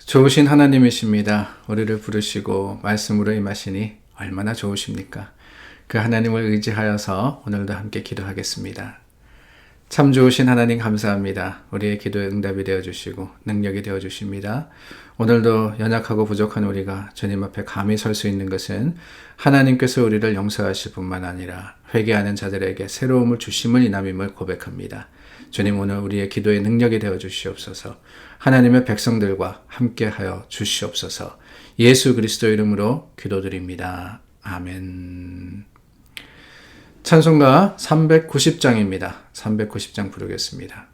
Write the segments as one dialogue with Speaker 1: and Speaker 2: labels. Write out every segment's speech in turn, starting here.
Speaker 1: 좋으신 하나님이십니다. 우리를 부르시고 말씀으로 임하시니 얼마나 좋으십니까? 그 하나님을 의지하여서 오늘도 함께 기도하겠습니다. 참 좋으신 하나님 감사합니다. 우리의 기도에 응답이 되어주시고 능력이 되어주십니다. 오늘도 연약하고 부족한 우리가 주님 앞에 감히 설 수 있는 것은 하나님께서 우리를 용서하실 뿐만 아니라 회개하는 자들에게 새로움을 주심을 인함임을 고백합니다. 주님, 오늘 우리의 기도에 능력이 되어 주시옵소서. 하나님의 백성들과 함께하여 주시옵소서. 예수 그리스도 이름으로 기도드립니다. 아멘. 찬송가 390장입니다. 390장 부르겠습니다.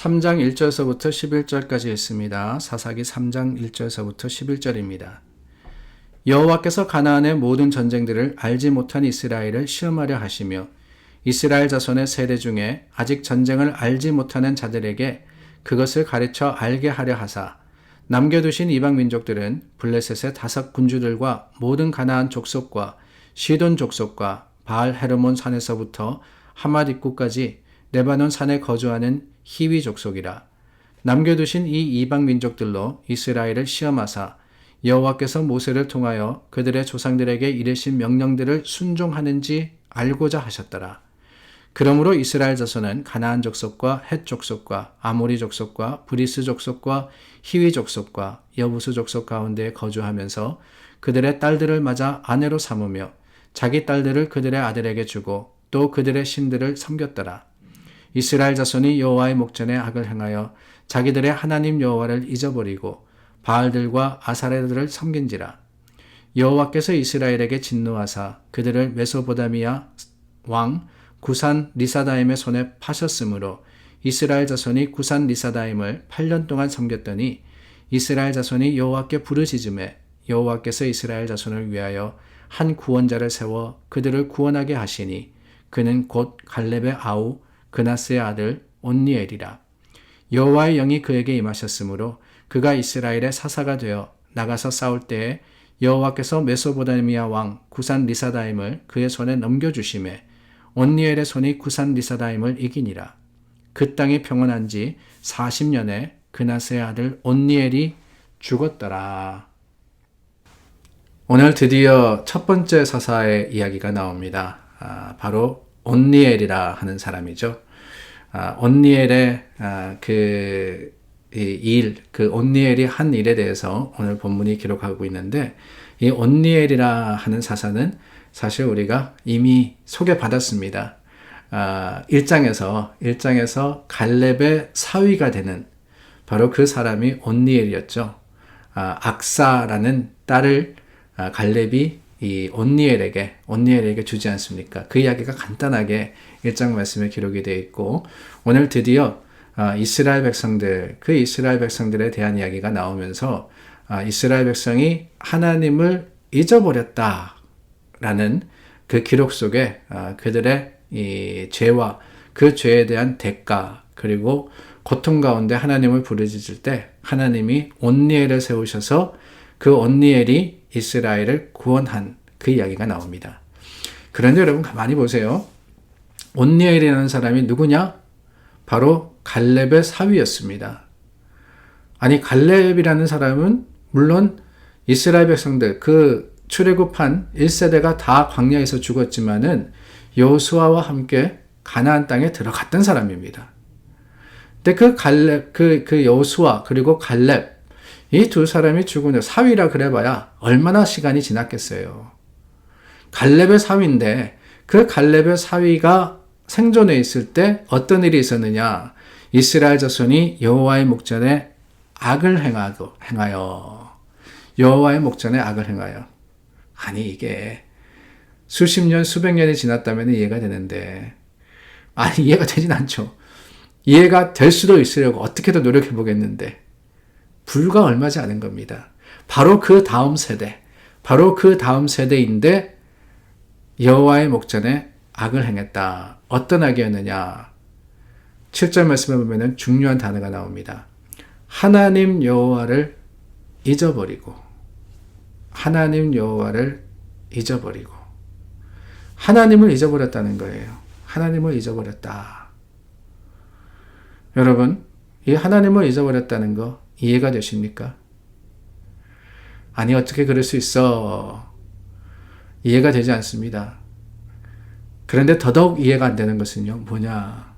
Speaker 1: 삼 장 1절서부터 11절까지 있습니다. 사사기 3장 1절서부터 11절입니다. 여호와께서 가나안의 모든 전쟁들을 알지 못한 이스라엘을 시험하려 하시며 이스라엘 자손의 세대 중에 아직 전쟁을 알지 못하는 자들에게 그것을 가르쳐 알게 하려 하사 남겨두신 이방 민족들은 블레셋의 5 군주들과 모든 가나안 족속과 시돈 족속과 바알 헤르몬 산에서부터 하맛 입구까지 레바논 산에 거주하는 히위 족속이라. 남겨두신 이 이방 민족들로 이스라엘을 시험하사 여호와께서 모세를 통하여 그들의 조상들에게 이르신 명령들을 순종하는지 알고자 하셨더라. 그러므로 이스라엘 자손은 가나안 족속과 헷 족속과 아모리 족속과 브리스 족속과 히위 족속과 여부수 족속 가운데 거주하면서 그들의 딸들을 맞아 아내로 삼으며 자기 딸들을 그들의 아들에게 주고 또 그들의 신들을 섬겼더라. 이스라엘 자손이 여호와의 목전에 악을 행하여 자기들의 하나님 여호와를 잊어버리고 바알들과 아사레들을 섬긴지라. 여호와께서 이스라엘에게 진노하사 그들을 메소포다미아 왕 구산 리사다임의 손에 파셨으므로 이스라엘 자손이 구산 리사다임을 8년 동안 섬겼더니 이스라엘 자손이 여호와께 부르짖음에 여호와께서 이스라엘 자손을 위하여 한 구원자를 세워 그들을 구원하게 하시니 그는 곧 갈렙의 아우 그나스의 아들 온니엘이라. 여호와의 영이 그에게 임하셨으므로 그가 이스라엘의 사사가 되어 나가서 싸울 때에 여호와께서 메소포다미아 왕 구산 리사다임을 그의 손에 넘겨주심에 온니엘의 손이 구산 리사다임을 이기니라. 그 땅이 평온한 지 40년에 그나스의 아들 온니엘이 죽었더라. 오늘 드디어 첫 번째 사사의 이야기가 나옵니다. 바로 온니엘이라 하는 사람이죠. 온니엘의 그 온니엘이 한 일에 대해서 오늘 본문이 기록하고 있는데, 이 온니엘이라 하는 사사는 사실 우리가 이미 소개받았습니다. 1장에서 갈렙의 사위가 되는 바로 그 사람이 온니엘이었죠. 악사라는 딸을 갈렙이 이 온니엘에게 주지 않습니까? 그 이야기가 간단하게 1장 말씀에 기록이 되어 있고, 오늘 드디어 이스라엘 백성들에 대한 이야기가 나오면서 이스라엘 백성이 하나님을 잊어버렸다라는 그 기록 속에 그들의 이 죄와 그 죄에 대한 대가, 그리고 고통 가운데 하나님을 부르짖을 때 하나님이 온니엘을 세우셔서 그 온니엘이 이스라엘을 구원한 그 이야기가 나옵니다. 그런데 여러분 가만히 보세요. 온니엘이라는 사람이 누구냐? 바로 갈렙의 사위였습니다. 아니, 갈렙이라는 사람은 물론 이스라엘 백성들 그 출애굽한 1세대가 다 광야에서 죽었지만은 여호수아와 함께 가나안 땅에 들어갔던 사람입니다. 근데 그 갈렙, 그 여호수아 그리고 갈렙, 이 두 사람이 죽은 후 사위라 그래봐야 얼마나 시간이 지났겠어요. 갈렙의 사위인데 그 갈렙의 사위가 생존해 있을 때 어떤 일이 있었느냐? 이스라엘 자손이 여호와의 목전에 악을 행하여 여호와의 목전에 악을 행하여. 아니, 이게 수십 년, 수백 년이 지났다면 이해가 되는데, 아니, 이해가 되진 않죠. 이해가 될 수도 있으려고 어떻게든 노력해 보겠는데 불과 얼마지 않은 겁니다. 바로 그 다음 세대인데 여호와의 목전에 악을 행했다. 어떤 악이었느냐? 7절 말씀에 보면 중요한 단어가 나옵니다. 하나님 여호와를 잊어버리고, 하나님을 잊어버렸다는 거예요. 하나님을 잊어버렸다. 여러분, 이 하나님을 잊어버렸다는 거 이해가 되십니까? 아니, 어떻게 그럴 수 있어? 이해가 되지 않습니다. 그런데 더더욱 이해가 안 되는 것은요, 뭐냐?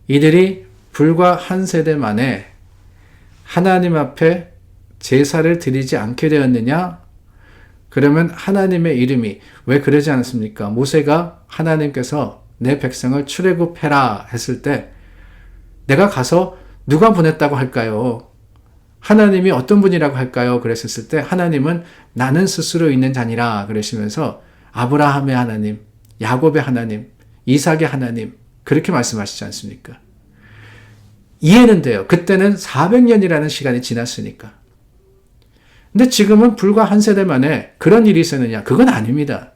Speaker 1: 이들이 불과 한 세대 만에 하나님 앞에 제사를 드리지 않게 되었느냐? 그러면 하나님의 이름이 왜 그러지 않았습니까? 모세가 하나님께서 내 백성을 출애굽해라 했을 때 내가 가서 누가 보냈다고 할까요? 하나님이 어떤 분이라고 할까요? 그랬을 때 하나님은 나는 스스로 있는 자니라 그러시면서 아브라함의 하나님, 야곱의 하나님, 이삭의 하나님 그렇게 말씀하시지 않습니까? 이해는 돼요. 그때는 400년이라는 시간이 지났으니까. 근데 지금은 불과 한 세대 만에 그런 일이 있었느냐? 그건 아닙니다.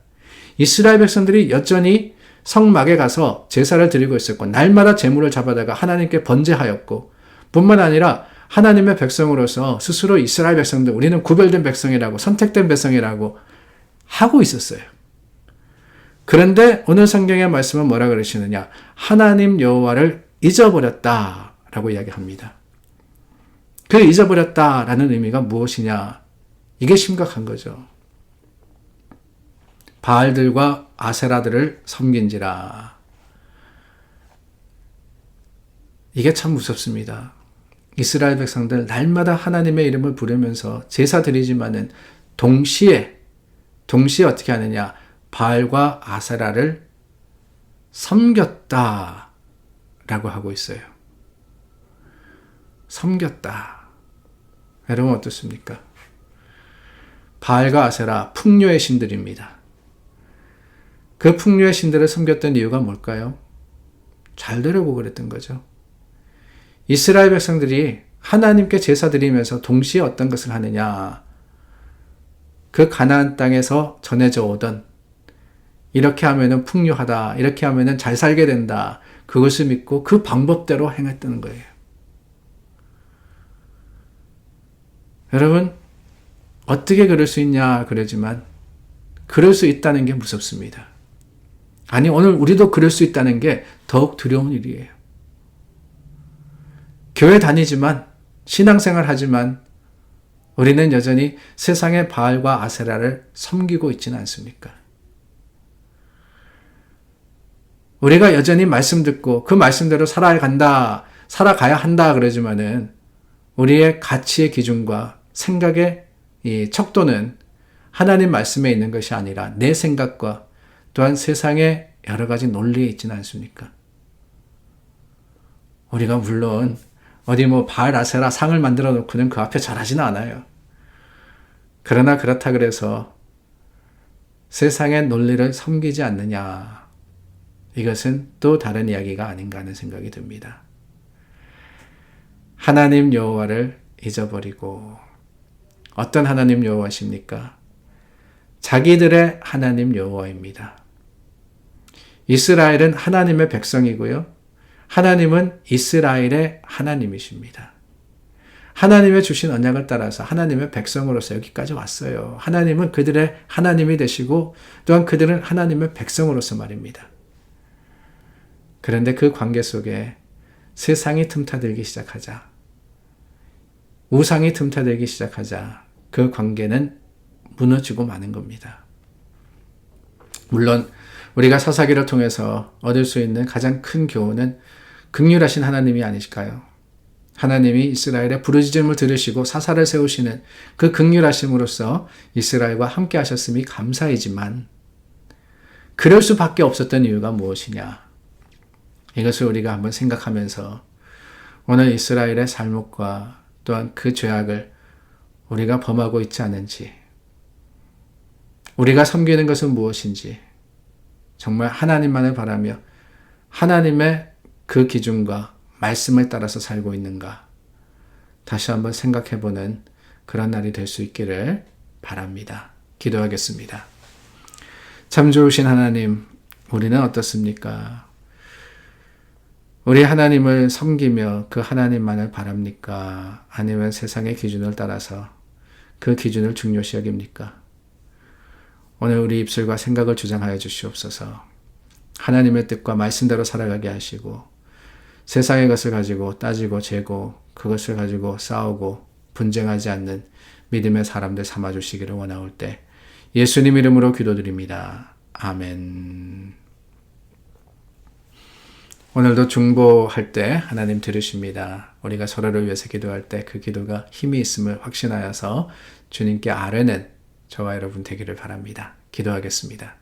Speaker 1: 이스라엘 백성들이 여전히 성막에 가서 제사를 드리고 있었고 날마다 제물을 잡아다가 하나님께 번제하였고, 뿐만 아니라 하나님의 백성으로서 스스로 이스라엘 백성들, 우리는 구별된 백성이라고, 선택된 백성이라고 하고 있었어요. 그런데 오늘 성경의 말씀은 뭐라 그러시느냐? 하나님 여호와를 잊어버렸다라고 이야기합니다. 그 잊어버렸다라는 의미가 무엇이냐? 이게 심각한 거죠. 바알들과 아세라들을 섬긴지라. 이게 참 무섭습니다. 이스라엘 백성들 날마다 하나님의 이름을 부르면서 제사 드리지만은 동시에 어떻게 하느냐? 바알과 아세라를 섬겼다라고 하고 있어요. 섬겼다. 여러분 어떻습니까? 바알과 아세라 풍요의 신들입니다. 그 풍요의 신들을 섬겼던 이유가 뭘까요? 잘 들어보고 그랬던 거죠. 이스라엘 백성들이 하나님께 제사 드리면서 동시에 어떤 것을 하느냐? 그 가나안 땅에서 전해져 오던 이렇게 하면은 풍요하다, 이렇게 하면은 잘 살게 된다, 그것을 믿고 그 방법대로 행했다는 거예요. 여러분, 어떻게 그럴 수 있냐 그러지만 그럴 수 있다는 게 무섭습니다. 아니, 오늘 우리도 그럴 수 있다는 게 더욱 두려운 일이에요. 교회 다니지만, 신앙생활 하지만 우리는 여전히 세상의 바알과 아세라를 섬기고 있지는 않습니까? 우리가 여전히 말씀 듣고 그 말씀대로 살아가야 한다 그러지만은 우리의 가치의 기준과 생각의 이 척도는 하나님 말씀에 있는 것이 아니라 내 생각과 또한 세상의 여러 가지 논리에 있지는 않습니까? 우리가 물론 어디 바알 아세라 상을 만들어 놓고는 그 앞에 절하지는 않아요. 그러나 그렇다 그래서 세상의 논리를 섬기지 않느냐, 이것은 또 다른 이야기가 아닌가 하는 생각이 듭니다. 하나님 여호와를 잊어버리고, 어떤 하나님 여호와십니까? 자기들의 하나님 여호와입니다. 이스라엘은 하나님의 백성이고요. 하나님은 이스라엘의 하나님이십니다. 하나님의 주신 언약을 따라서 하나님의 백성으로서 여기까지 왔어요. 하나님은 그들의 하나님이 되시고 또한 그들은 하나님의 백성으로서 말입니다. 그런데 그 관계 속에 세상이 틈타들기 시작하자, 우상이 틈타들기 시작하자 그 관계는 무너지고 마는 겁니다. 물론 우리가 사사기를 통해서 얻을 수 있는 가장 큰 교훈은 긍휼하신 하나님이 아니실까요? 하나님이 이스라엘의 부르짖음을 들으시고 사사를 세우시는 그 긍휼하심으로써 이스라엘과 함께 하셨음이 감사이지만 그럴 수밖에 없었던 이유가 무엇이냐? 이것을 우리가 한번 생각하면서 오늘 이스라엘의 잘못과 또한 그 죄악을 우리가 범하고 있지 않은지, 우리가 섬기는 것은 무엇인지 정말 하나님만을 바라며 하나님의 그 기준과 말씀을 따라서 살고 있는가 다시 한번 생각해보는 그런 날이 될 수 있기를 바랍니다. 기도하겠습니다. 참 좋으신 하나님, 우리는 어떻습니까? 우리 하나님을 섬기며 그 하나님만을 바랍니까? 아니면 세상의 기준을 따라서 그 기준을 중요시 여깁니까? 오늘 우리 입술과 생각을 주장하여 주시옵소서. 하나님의 뜻과 말씀대로 살아가게 하시고 세상의 것을 가지고 따지고 재고 그것을 가지고 싸우고 분쟁하지 않는 믿음의 사람들 삼아주시기를 원하올 때 예수님 이름으로 기도드립니다. 아멘. 오늘도 중보할 때 하나님 들으십니다. 우리가 서로를 위해서 기도할 때 그 기도가 힘이 있음을 확신하여서 주님께 아뢰는 저와 여러분 되기를 바랍니다. 기도하겠습니다.